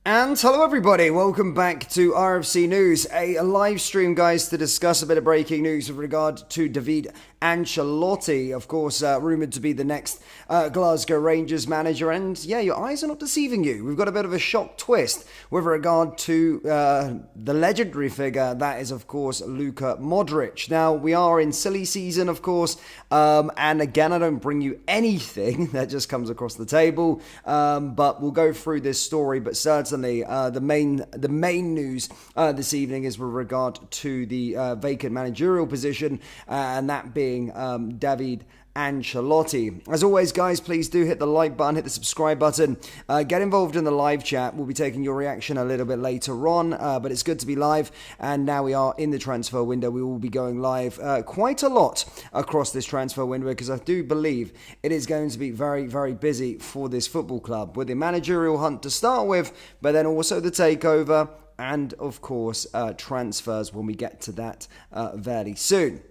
And hello everybody, welcome back to RFC News, a live stream guys to discuss a bit of breaking news with regard to Davide Ancelotti, of course rumoured to be the next Glasgow Rangers manager, and yeah, your eyes are not deceiving you. We've got a bit of a shock twist with regard to the legendary figure that is of course Luka Modric. Now we are in silly season of course, and again I don't bring you anything that just comes across the table, but we'll go through this story, but certainly the main news this evening is with regard to the vacant managerial position, and that being Davide Ancelotti. As always, guys, please do hit the like button, hit the subscribe button, get involved in the live chat. We'll be taking your reaction a little bit later on, but it's good to be live, and now we are in the transfer window. We will be going live quite a lot across this transfer window because I do believe it is going to be very, very busy for this football club with the managerial hunt to start with, but then also the takeover and, of course, transfers when we get to that very soon.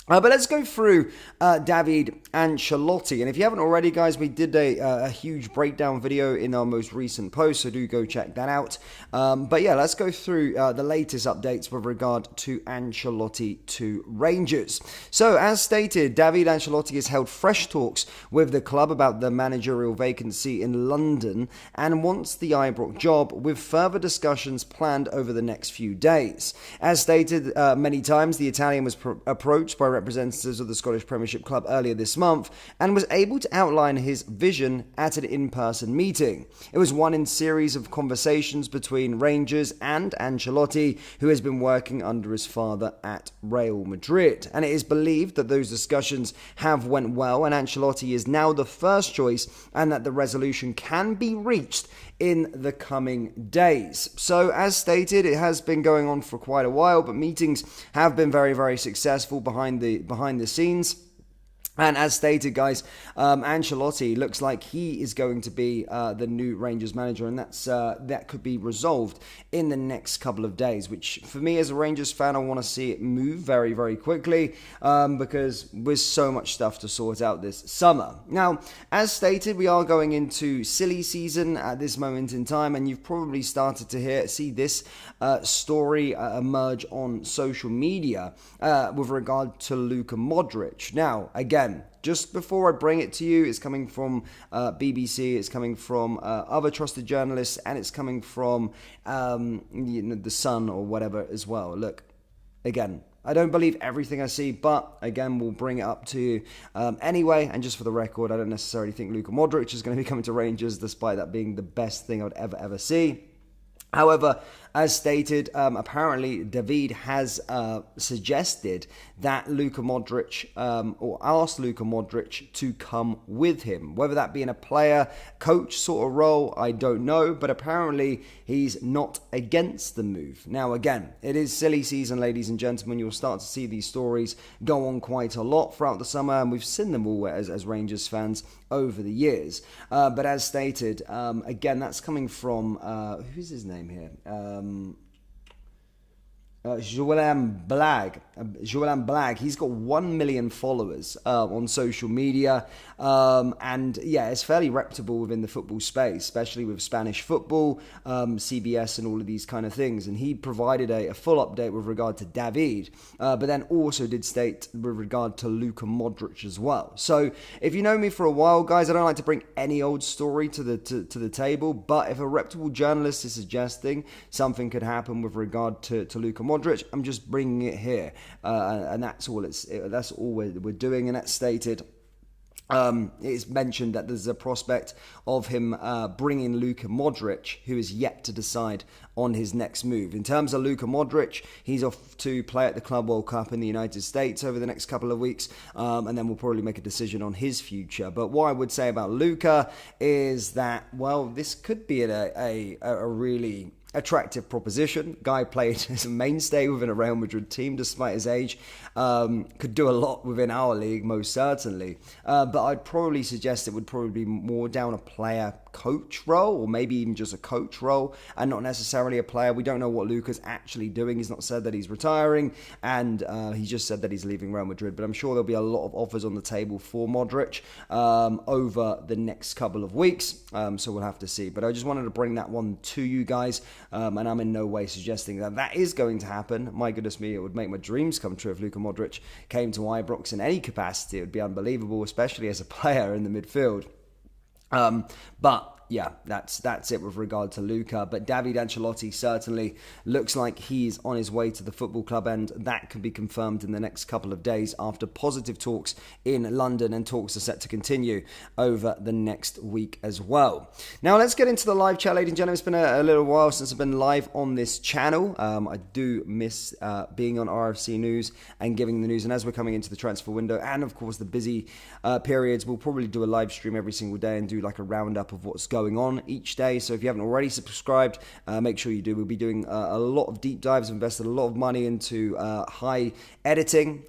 But let's go through Davide Ancelotti. And if you haven't already, guys, we did a huge breakdown video in our most recent post, so do go check that out. But yeah, let's go through the latest updates with regard to Ancelotti to Rangers. So, as stated, Davide Ancelotti has held fresh talks with the club about the managerial vacancy in London and wants the Ibrox job, with further discussions planned over the next few days. As stated many times, the Italian was approached by representatives of the Scottish Premiership club earlier this month and was able to outline his vision at an in-person meeting. It was one in series of conversations between Rangers and Ancelotti, who has been working under his father at Real Madrid. And it is believed that those discussions have went well and Ancelotti is now the first choice and that the resolution can be reached in the coming days. So, as stated, it has been going on for quite a while, but meetings have been very, very successful behind the scenes. And as stated, guys, Ancelotti looks like he is going to be the new Rangers manager, and that could be resolved in the next couple of days, which for me as a Rangers fan, I want to see it move very, very quickly because there's so much stuff to sort out this summer. Now, as stated, we are going into silly season at this moment in time, and you've probably started to see this story emerge on social media with regard to Luka Modric. Now, again, just before I bring it to you, it's coming from BBC, it's coming from other trusted journalists, and it's coming from The Sun or whatever as well. Look, again, I don't believe everything I see, but again, we'll bring it up to you anyway. And just for the record, I don't necessarily think Luka Modric is going to be coming to Rangers, despite that being the best thing I would ever see. However, as stated, apparently David has suggested that Luka Modric, or asked Luka Modric to come with him. Whether that be in a player, coach sort of role, I don't know. But apparently he's not against the move. Now, again, it is silly season, ladies and gentlemen. You'll start to see these stories go on quite a lot throughout the summer. And we've seen them all as Rangers fans over the years. But as stated, again, that's coming from, who's his name here? Joël Blag. He's got 1 million followers on social media, and yeah, it's fairly reputable within the football space, especially with Spanish football, CBS, and all of these kind of things. And he provided a full update with regard to David, but then also did state with regard to Luka Modric as well. So, if you know me for a while, guys, I don't like to bring any old story to the table. But if a reputable journalist is suggesting something could happen with regard to Luka Modric, I'm just bringing it here, and that's all. That's all we're doing, and that's stated. It's mentioned that there's a prospect of him bringing Luka Modric, who is yet to decide on his next move. In terms of Luka Modric, he's off to play at the Club World Cup in the United States over the next couple of weeks, and then we'll probably make a decision on his future. But what I would say about Luka is that, well, this could be a really attractive proposition. Guy played as a mainstay within a Real Madrid team despite his age. Could do a lot within our league, most certainly. But I'd probably suggest it would probably be more down a player coach role, or maybe even just a coach role, and not necessarily a player. We don't know what Luka's actually doing. He's not said that he's retiring, and he just said that he's leaving Real Madrid. But I'm sure there'll be a lot of offers on the table for Modric over the next couple of weeks. So we'll have to see. But I just wanted to bring that one to you guys, and I'm in no way suggesting that that is going to happen. My goodness me, it would make my dreams come true if Luka Modric came to Ibrox in any capacity. It would be unbelievable, especially as a player in the midfield. But yeah, that's it with regard to Luka. But Davide Ancelotti certainly looks like he's on his way to the football club, and that can be confirmed in the next couple of days after positive talks in London, and talks are set to continue over the next week as well. Now let's get into the live chat, ladies and gentlemen. It's been a little while since I've been live on this channel. I do miss being on RFC News and giving the news, and as we're coming into the transfer window and of course the busy periods, we'll probably do a live stream every single day and do like a roundup of what's going on each day. So if you haven't already subscribed, make sure you do. We'll be doing a lot of deep dives, invested a lot of money into high editing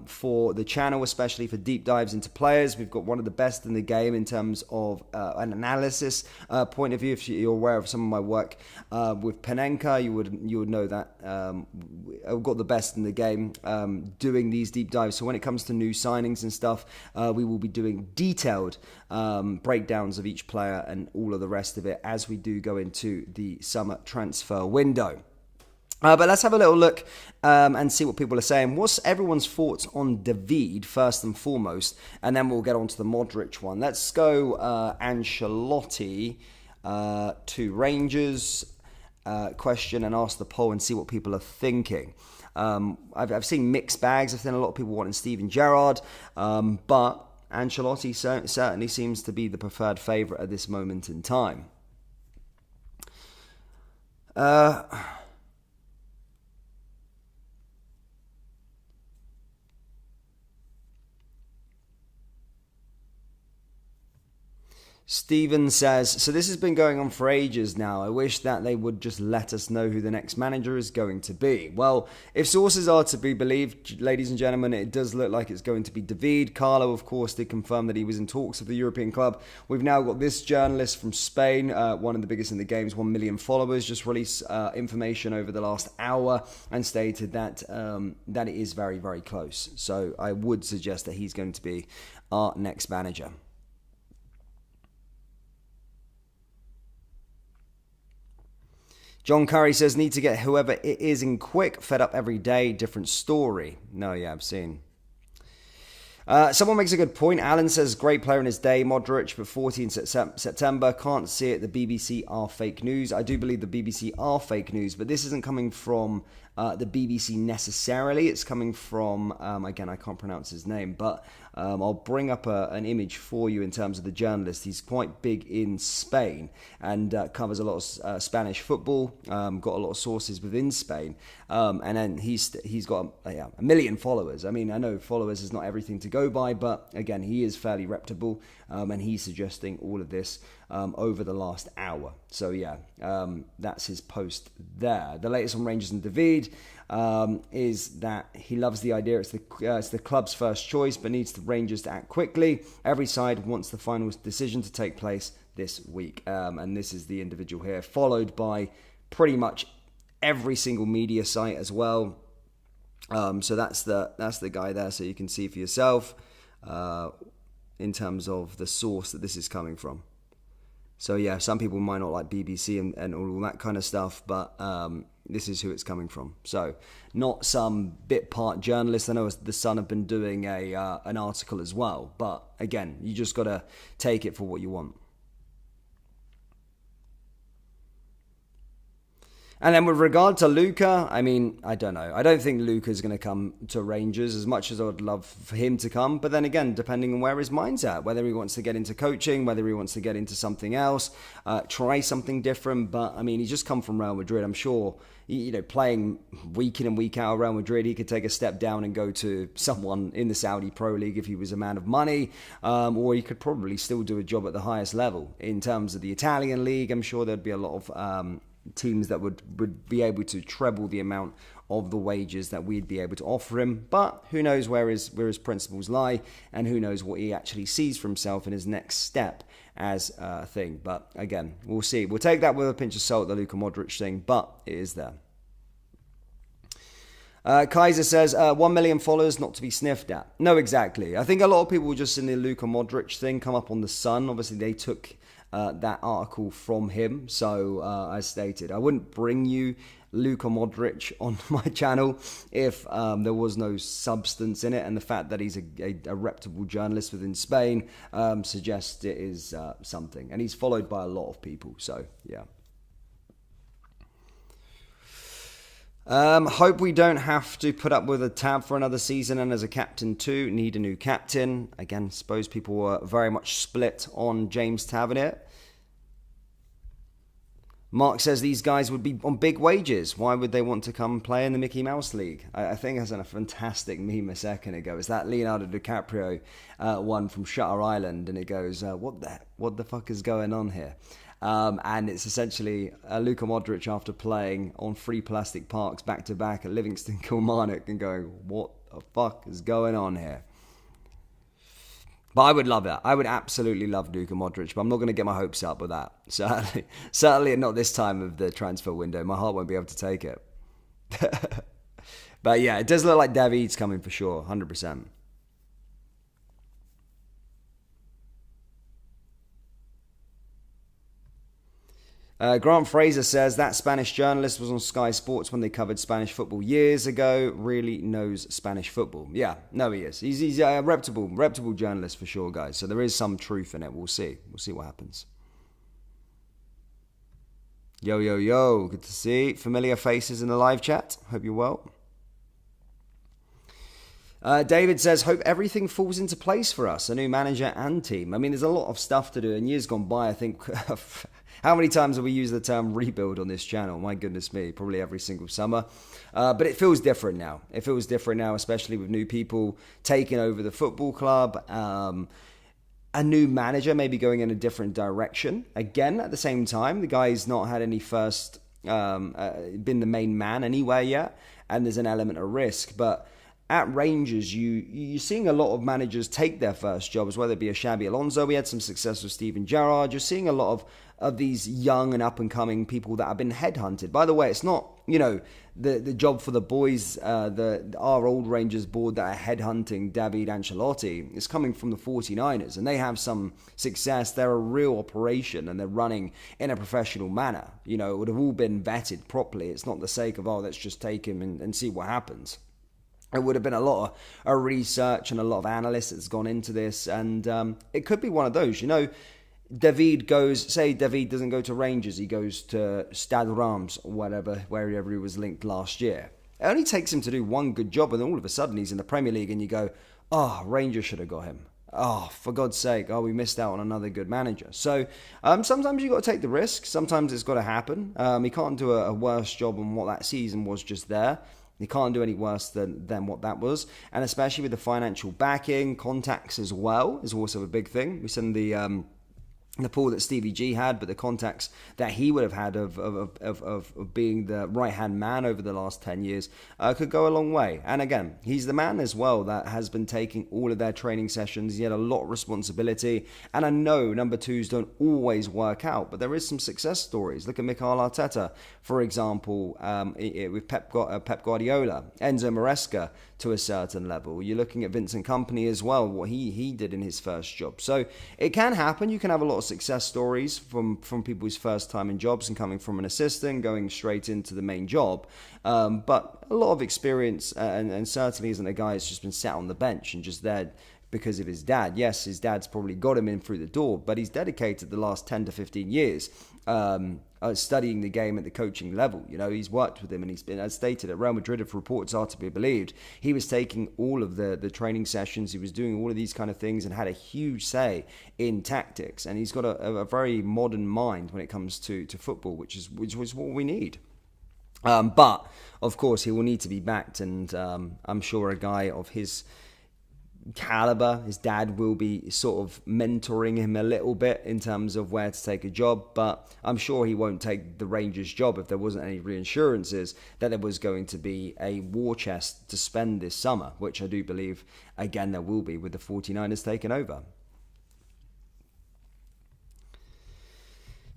for the channel, especially for deep dives into players. We've got one of the best in the game in terms of an analysis point of view. If you're aware of some of my work with Panenka, you would know that I've got the best in the game doing these deep dives. So when it comes to new signings and stuff, we will be doing detailed breakdowns of each player and all of the rest of it as we do go into the summer transfer window. But let's have a little look and see what people are saying. What's everyone's thoughts on Davide, first and foremost, and then we'll get on to the Modric one. Let's go Ancelotti to Rangers question and ask the poll and see what people are thinking. I've seen mixed bags. I've seen a lot of people wanting Steven Gerrard, but Ancelotti certainly seems to be the preferred favourite at this moment in time. Steven says, so this has been going on for ages now. I wish that they would just let us know who the next manager is going to be. Well, if sources are to be believed, ladies and gentlemen, it does look like it's going to be Davide. Carlo, of course, did confirm that he was in talks with the European club. We've now got this journalist from Spain, one of the biggest in the game's 1 million followers, just released information over the last hour and stated that that it is very, very close. So I would suggest that he's going to be our next manager. John Curry says, need to get whoever it is in quick, fed up every day, different story. No, yeah, I've seen. Someone makes a good point. Alan says, great player in his day, Modric, but 14 September. Can't see it. The BBC are fake news. I do believe the BBC are fake news, but this isn't coming from the BBC necessarily. It's coming from, again, I can't pronounce his name, but I'll bring up an image for you in terms of the journalist. He's quite big in Spain and covers a lot of Spanish football, got a lot of sources within Spain, and then he's got a million followers. I mean, I know followers is not everything to go by, but again, he is fairly reputable, and he's suggesting all of this over the last hour. So yeah, that's his post there. The latest on Rangers and Davide is that he loves the idea. It's the club's first choice, but needs the Rangers to act quickly. Every side wants the final decision to take place this week, and this is the individual here, followed by pretty much every single media site as well. So that's the guy there, so you can see for yourself in terms of the source that this is coming from. So yeah, some people might not like BBC and all that kind of stuff, but this is who it's coming from. So not some bit part journalist. I know The Sun have been doing an article as well, but again, you just got to take it for what you want. And then with regard to Luka, I mean, I don't know. I don't think Luka's going to come to Rangers as much as I would love for him to come. But then again, depending on where his mind's at, whether he wants to get into coaching, whether he wants to get into something else, try something different. But I mean, he's just come from Real Madrid. I'm sure, playing week in and week out at Real Madrid, he could take a step down and go to someone in the Saudi Pro League if he was a man of money. Or he could probably still do a job at the highest level. In terms of the Italian league, I'm sure there'd be a lot of teams that would be able to treble the amount of the wages that we'd be able to offer him. But who knows where his principles lie, and who knows what he actually sees for himself in his next step as a thing. But again, we'll see. We'll take that with a pinch of salt, the Luka Modric thing, but it is there. Kaiser says, 1 million followers not to be sniffed at. No, exactly. I think a lot of people just in the Luka Modric thing come up on The Sun. Obviously, they took that article from him. So, as stated, I wouldn't bring you Luka Modric on my channel if there was no substance in it. And the fact that he's a reputable journalist within Spain suggests it is something. And he's followed by a lot of people. So, yeah. Hope we don't have to put up with a tab for another season, and as a captain too, need a new captain. Again, suppose people were very much split on James Tavernier. Mark says these guys would be on big wages. Why would they want to come play in the Mickey Mouse League? I think that's a fantastic meme a second ago. It's that Leonardo DiCaprio one from Shutter Island, and it goes, what the fuck is going on here? And it's essentially Luka Modric after playing on 3 plastic parks back-to-back at Livingston, Kilmarnock, and going, what the fuck is going on here? But I would love that. I would absolutely love Luka Modric, but I'm not going to get my hopes up with that. Certainly not this time of the transfer window. My heart won't be able to take it. But yeah, it does look like David's coming for sure, 100%. Grant Fraser says that Spanish journalist was on Sky Sports when they covered Spanish football years ago. Really knows Spanish football. Yeah, no, he is. He's a reputable journalist for sure, guys. So there is some truth in it. We'll see. We'll see what happens. Yo. Good to see familiar faces in the live chat. Hope you're well. David says, hope everything falls into place for us, a new manager and team. I mean, there's a lot of stuff to do. In years gone by, I think, how many times have we used the term rebuild on this channel? My goodness me, probably every single summer. But it feels different now. It feels different now, especially with new people taking over the football club. A new manager maybe going in a different direction. Again, at the same time, the guy's not had any been the main man anywhere yet. And there's an element of risk. But at Rangers, you're seeing a lot of managers take their first jobs, whether it be a Xabi Alonso. We had some success with Steven Gerrard. You're seeing a lot of these young and up-and-coming people that have been headhunted. By the way, it's not, the job for the boys, our old Rangers board that are headhunting Davide Ancelotti. It's coming from the 49ers, and they have some success. They're a real operation, and they're running in a professional manner. It would have all been vetted properly. It's not the sake of, let's just take him and see what happens. It would have been a lot of research and a lot of analysts that's gone into this. And it could be one of those, David doesn't go to Rangers, he goes to Stade Reims or wherever he was linked last year. It only takes him to do one good job, and then all of a sudden he's in the Premier League, and you go, Rangers should have got him. For God's sake, we missed out on another good manager. So sometimes you've got to take the risk. Sometimes it's got to happen. He can't do a worse job on what that season was just there. He can't do any worse than what that was. And especially with the financial backing, contacts as well is also a big thing. We send the pool that Stevie G had, but the contacts that he would have had of being the right-hand man over the last 10 years could go a long way. And again, he's the man as well that has been taking all of their training sessions. He had a lot of responsibility. And I know number twos don't always work out, but there is some success stories. Look at Mikel Arteta, for example, with Pep Guardiola, Enzo Maresca to a certain level. You're looking at Vincent Kompany as well, what he did in his first job. So it can happen. You can have a lot of success stories from people's first time in jobs and coming from an assistant, going straight into the main job. But a lot of experience, and certainly isn't a guy who's just been sat on the bench and just there because of his dad. Yes, his dad's probably got him in through the door, but he's dedicated the last 10 to 15 years studying the game at the coaching level. He's worked with him, and he's been, as stated, at Real Madrid, if reports are to be believed, he was taking all of the training sessions, he was doing all of these kind of things and had a huge say in tactics. And he's got a very modern mind when it comes to football, which is what we need. But, of course, he will need to be backed, and I'm sure a guy of his caliber. His dad will be sort of mentoring him a little bit in terms of where to take a job, but I'm sure he won't take the Rangers job if there wasn't any reassurances that there was going to be a war chest to spend this summer, which I do believe, again, there will be with the 49ers taking over.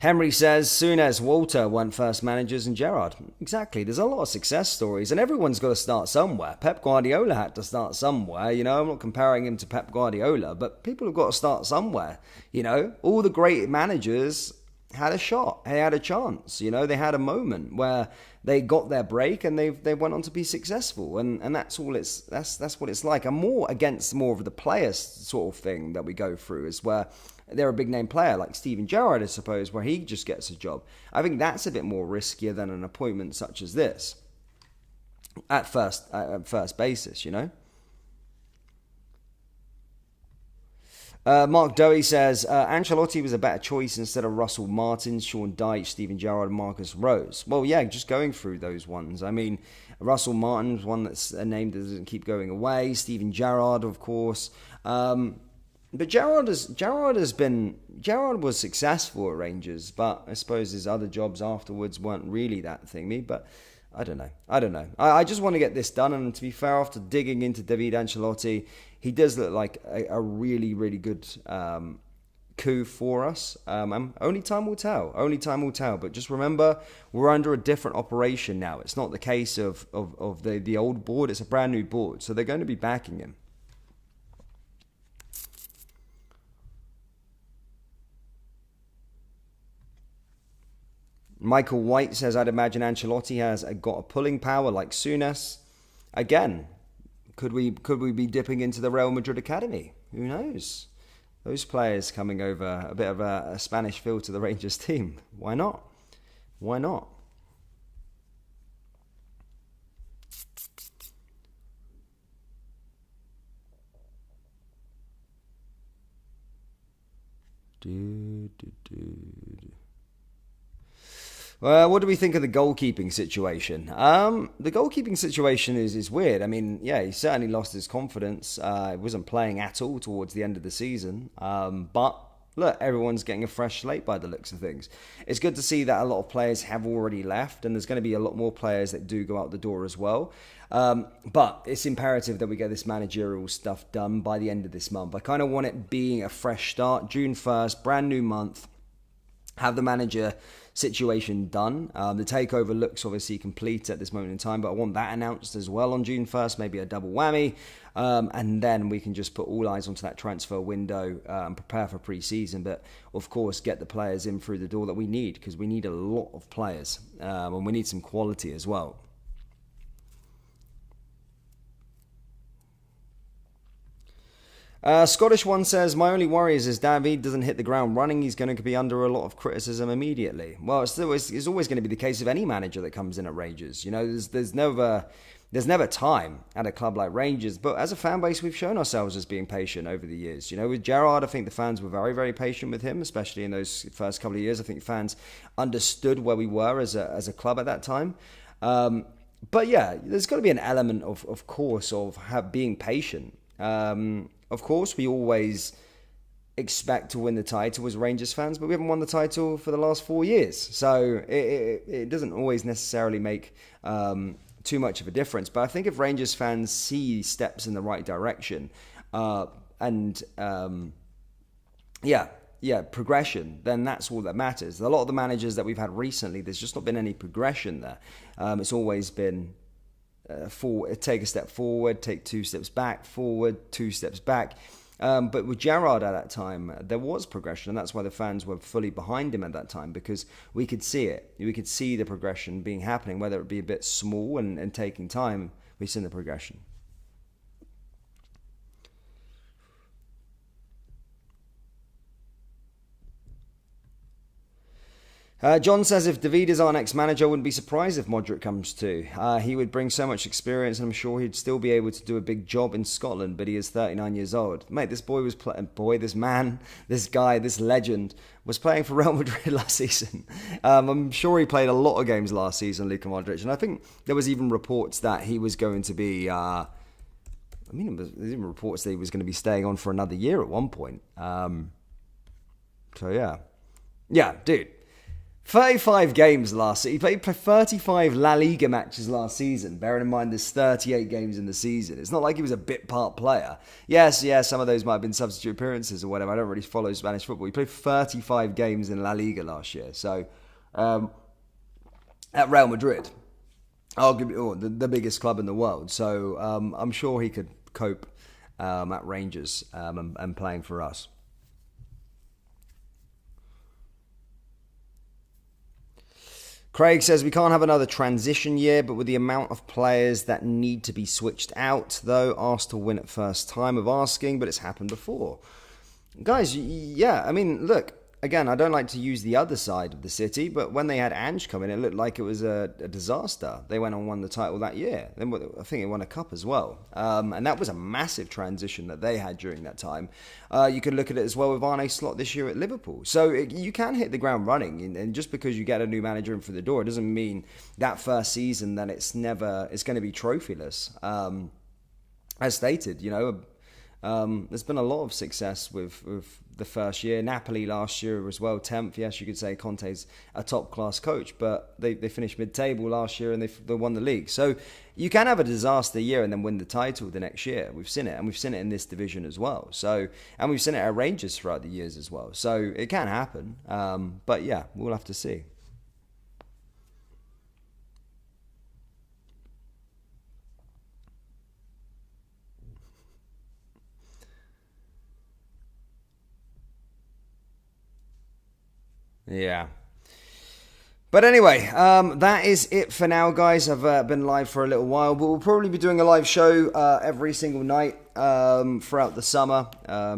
Henry says, soon as Walter weren't first managers and Gerrard. Exactly. There's a lot of success stories and everyone's got to start somewhere. Pep Guardiola had to start somewhere. I'm not comparing him to Pep Guardiola, but people have got to start somewhere. All the great managers had a shot. They had a chance. They had a moment where they got their break and they went on to be successful. And that's all that's what it's like. I'm more against more of the players sort of thing that we go through is where they're a big name player like Steven Gerrard, I suppose, where he just gets a job. I think that's a bit more riskier than an appointment such as this at first basis, Mark Dowie says, Ancelotti was a better choice instead of Russell Martin, Sean Dyche, Steven Gerrard, and Marcus Rose. Well, yeah, just going through those ones. I mean, Russell Martin's one that's a name that doesn't keep going away. Steven Gerrard, of course. But Gerrard was successful at Rangers, but I suppose his other jobs afterwards weren't really that thingy. But I don't know. I just want to get this done. And to be fair, after digging into Davide Ancelotti, he does look like a really, really good coup for us. Only time will tell. But just remember, we're under a different operation now. It's not the case of the old board. It's a brand new board. So they're going to be backing him. Michael White says, I'd imagine Ancelotti has got a pulling power like Souness. Again, could we be dipping into the Real Madrid Academy? Who knows? Those players coming over, a bit of a Spanish feel to the Rangers team. Why not? What do we think of the goalkeeping situation? The goalkeeping situation is weird. I mean, yeah, he certainly lost his confidence. He wasn't playing at all towards the end of the season. But look, everyone's getting a fresh slate by the looks of things. It's good to see that a lot of players have already left, and there's going to be a lot more players that do go out the door as well. But it's imperative that we get this managerial stuff done by the end of this month. I kind of want it being a fresh start, June 1st, brand new month. Have the manager situation done. The takeover looks obviously complete at this moment in time, but I want that announced as well on June 1st, maybe a double whammy. And then we can just put all eyes onto that transfer window and prepare for pre-season. But of course, get the players in through the door that we need, because we need a lot of players and we need some quality as well. Scottish one says, my only worry is David doesn't hit the ground running, he's going to be under a lot of criticism immediately. Well, it's always going to be the case of any manager that comes in at Rangers. There's never time at a club like Rangers, but as a fan base, we've shown ourselves as being patient over the years. With Gerrard, I think the fans were very, very patient with him, especially in those first couple of years. I think fans understood where we were as a club at that time. But yeah, there's got to be an element of course, of being patient. Of course, we always expect to win the title as Rangers fans, but we haven't won the title for the last 4 years. So it doesn't always necessarily make too much of a difference. But I think if Rangers fans see steps in the right direction progression, then that's all that matters. A lot of the managers that we've had recently, there's just not been any progression there. It's always been take a step forward, take 2 steps back, forward, 2 steps back. But with Gerrard at that time, there was progression, and that's why the fans were fully behind him at that time, because we could see it. We could see the progression being happening, whether it be a bit small and taking time. We've seen the progression. John says, if Davide is our next manager, I wouldn't be surprised if Modric comes too. He would bring so much experience, and I'm sure he'd still be able to do a big job in Scotland, but he is 39 years old. Mate, this legend was playing for Real Madrid last season. I'm sure he played a lot of games last season, Luka Modric, and I think there was even reports that he was going to be... I mean, there's even reports that he was going to be staying on for another year at one point. So yeah, dude. 35 games last season. He played 35 La Liga matches last season, bearing in mind there's 38 games in the season. It's not like he was a bit part player. Yes, some of those might have been substitute appearances or whatever. I don't really follow Spanish football. He played 35 games in La Liga last year. So, at Real Madrid, arguably the biggest club in the world. So, I'm sure he could cope at Rangers and playing for us. Craig says we can't have another transition year, but with the amount of players that need to be switched out, though, asked to win at first time of asking, but it's happened before. Guys, yeah, I mean, look, again, I don't like to use the other side of the city, but when they had Ange come in, it looked like it was a disaster. They went and won the title that year. Then I think they won a cup as well. And that was a massive transition that they had during that time. You could look at it as well with Arne Slot this year at Liverpool. So you can hit the ground running. And just because you get a new manager in for the door, it doesn't mean that first season that it's going to be trophyless. As stated, there's been a lot of success with the first year. Napoli last year as well, 10th. Yes, you could say Conte's a top-class coach, but they finished mid-table last year and they won the league. So you can have a disaster year and then win the title the next year. We've seen it, and we've seen it in this division as well. So, and we've seen it at Rangers throughout the years as well. So it can happen, but yeah, we'll have to see. Yeah. But anyway, that is it for now, guys. I've been live for a little while, but we'll probably be doing a live show every single night throughout the summer.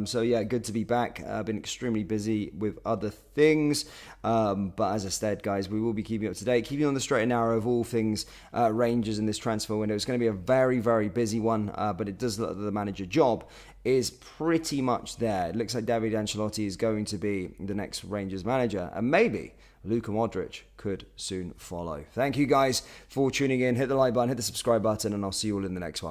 So yeah, good to be back. I've been extremely busy with other things. But as I said, guys, we will be keeping up to date, keeping on the straight and narrow of all things Rangers in this transfer window. It's going to be a very, very busy one, but it does look like the manager job is pretty much there. It looks like Davide Ancelotti is going to be the next Rangers manager, and maybe Luka Modric could soon follow. Thank you guys for tuning in. Hit the like button, hit the subscribe button, and I'll see you all in the next one.